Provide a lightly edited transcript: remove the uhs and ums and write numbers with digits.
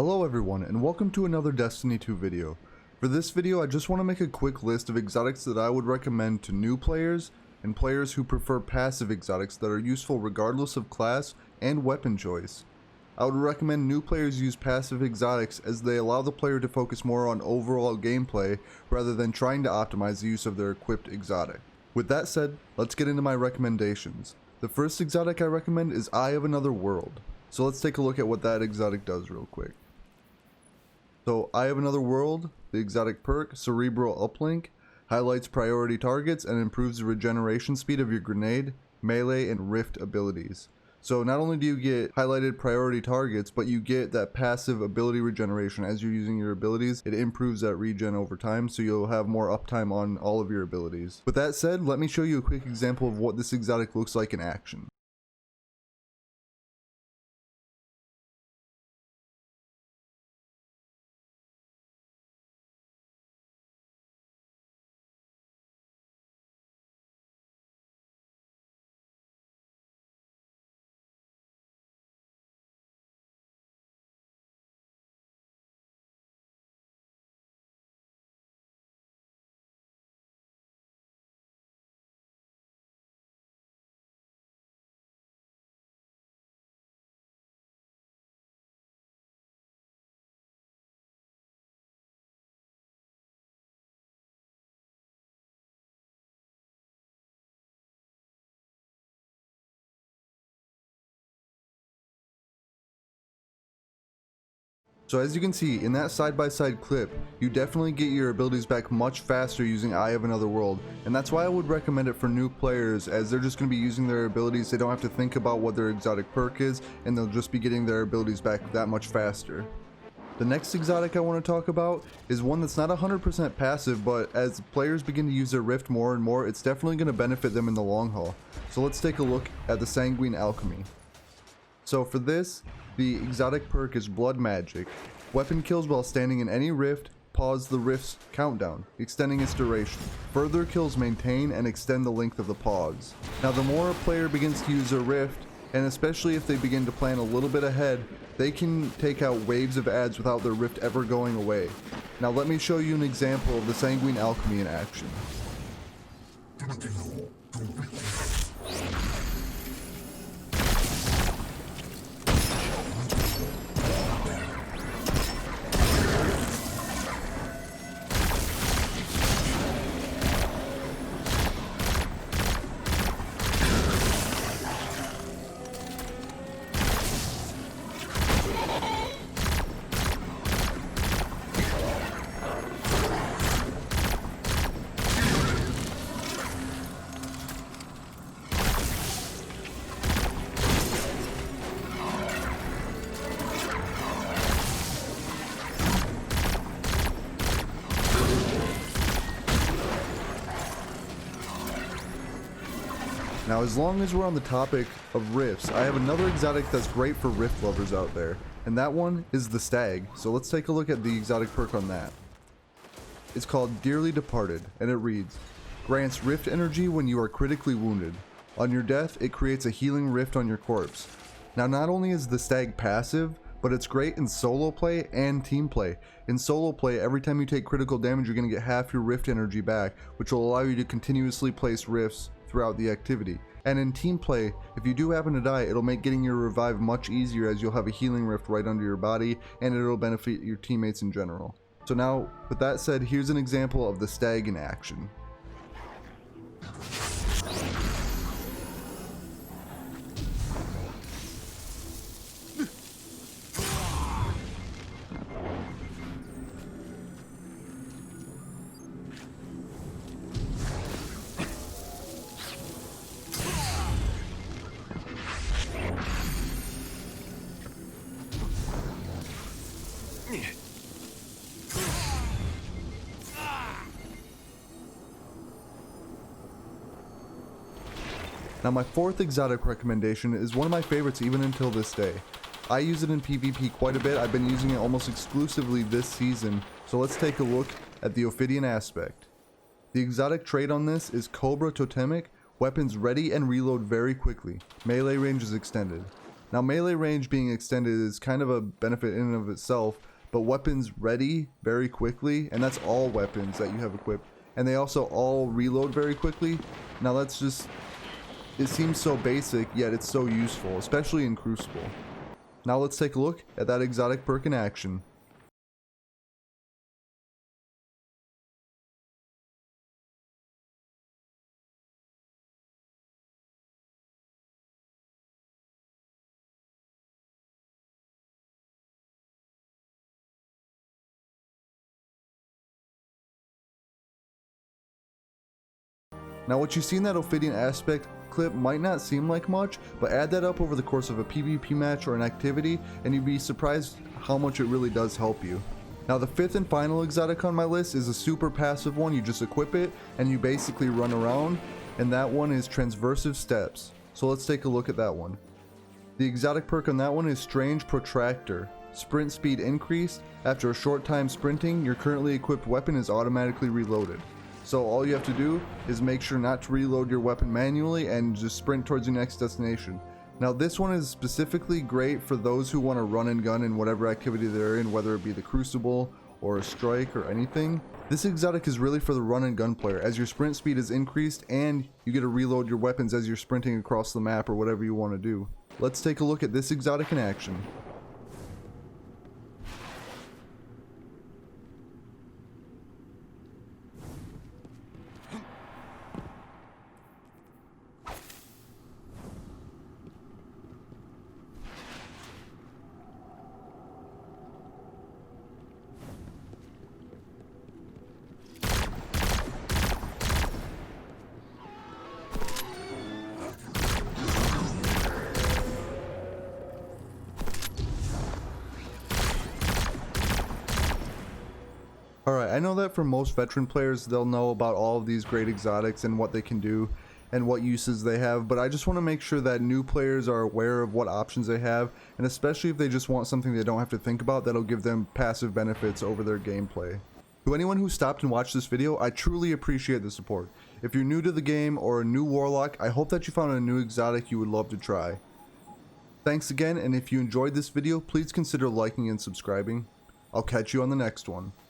Hello everyone, and welcome to another Destiny 2 video. For this video, I just want to make a quick list of exotics that I would recommend to new players and players who prefer passive exotics that are useful regardless of class and weapon choice. I would recommend new players use passive exotics as they allow the player to focus more on overall gameplay rather than trying to optimize the use of their equipped exotic. With that said, let's get into my recommendations. The first exotic I recommend is Eye of Another World. So let's take a look at what that exotic does real quick. So Eye of Another World, the exotic perk, Cerebral Uplink, highlights priority targets and improves the regeneration speed of your grenade, melee, and rift abilities. So not only do you get highlighted priority targets, but you get that passive ability regeneration. As you're using your abilities, it improves that regen over time, so you'll have more uptime on all of your abilities. With that said, let me show you a quick example of what this exotic looks like in action. So as you can see, in that side-by-side clip, you definitely get your abilities back much faster using Eye of Another World, and that's why I would recommend it for new players, as they're just going to be using their abilities. They don't have to think about what their exotic perk is, and they'll just be getting their abilities back that much faster. The next exotic I want to talk about is one that's not 100% passive, but as players begin to use their rift more and more, it's definitely going to benefit them in the long haul. So let's take a look at the Sanguine Alchemy. So for this, the exotic perk is Blood Magic. Weapon kills while standing in any rift, pause the rift's countdown, extending its duration. Further kills maintain and extend the length of the pause. Now the more a player begins to use their rift, and especially if they begin to plan a little bit ahead, they can take out waves of adds without their rift ever going away. Now let me show you an example of the Sanguine Alchemy in action. Now as long as we're on the topic of rifts, I have another exotic that's great for rift lovers out there, and that one is the Stag. So let's take a look at the exotic perk on that. It's called Dearly Departed, and it reads, grants rift energy when you are critically wounded. On your death, it creates a healing rift on your corpse. Now not only is the Stag passive, but it's great in solo play and team play. In solo play, every time you take critical damage, you're going to get half your rift energy back, which will allow you to continuously place rifts throughout the activity. And in team play, if you do happen to die, it'll make getting your revive much easier, as you'll have a healing rift right under your body, and it'll benefit your teammates in general. So now, with that said, here's an example of the Stag in action. Now my fourth exotic recommendation is one of my favorites even until this day. I use it in PvP quite a bit. I've been using it almost exclusively this season, so let's take a look at the Ophidian aspect. The exotic trait on this is Cobra Totemic, weapons ready and reload very quickly, melee range is extended. Now melee range being extended is kind of a benefit in and of itself, but weapons ready very quickly, and that's all weapons that you have equipped, and they also all reload very quickly. Now that's just, it seems so basic, yet it's so useful, especially in Crucible. Now let's take a look at that exotic perk in action. Now what you see in that Ophidian aspect clip might not seem like much, but add that up over the course of a PvP match or an activity and you'd be surprised how much it really does help you. Now the fifth and final exotic on my list is a super passive one. You just equip it and you basically run around, and that one is Transversive Steps. So let's take a look at that one. The exotic perk on that one is Strange Protractor. Sprint speed increased. After a short time sprinting, your currently equipped weapon is automatically reloaded. So all you have to do is make sure not to reload your weapon manually and just sprint towards your next destination. Now this one is specifically great for those who want to run and gun in whatever activity they're in, whether it be the Crucible or a strike or anything. This exotic is really for the run and gun player, as your sprint speed is increased and you get to reload your weapons as you're sprinting across the map or whatever you want to do. Let's take a look at this exotic in action. Alright, I know that for most veteran players, they'll know about all of these great exotics and what they can do and what uses they have, but I just want to make sure that new players are aware of what options they have, and especially if they just want something they don't have to think about that'll give them passive benefits over their gameplay. To anyone who stopped and watched this video, I truly appreciate the support. If you're new to the game or a new Warlock, I hope that you found a new exotic you would love to try. Thanks again, and if you enjoyed this video, please consider liking and subscribing. I'll catch you on the next one.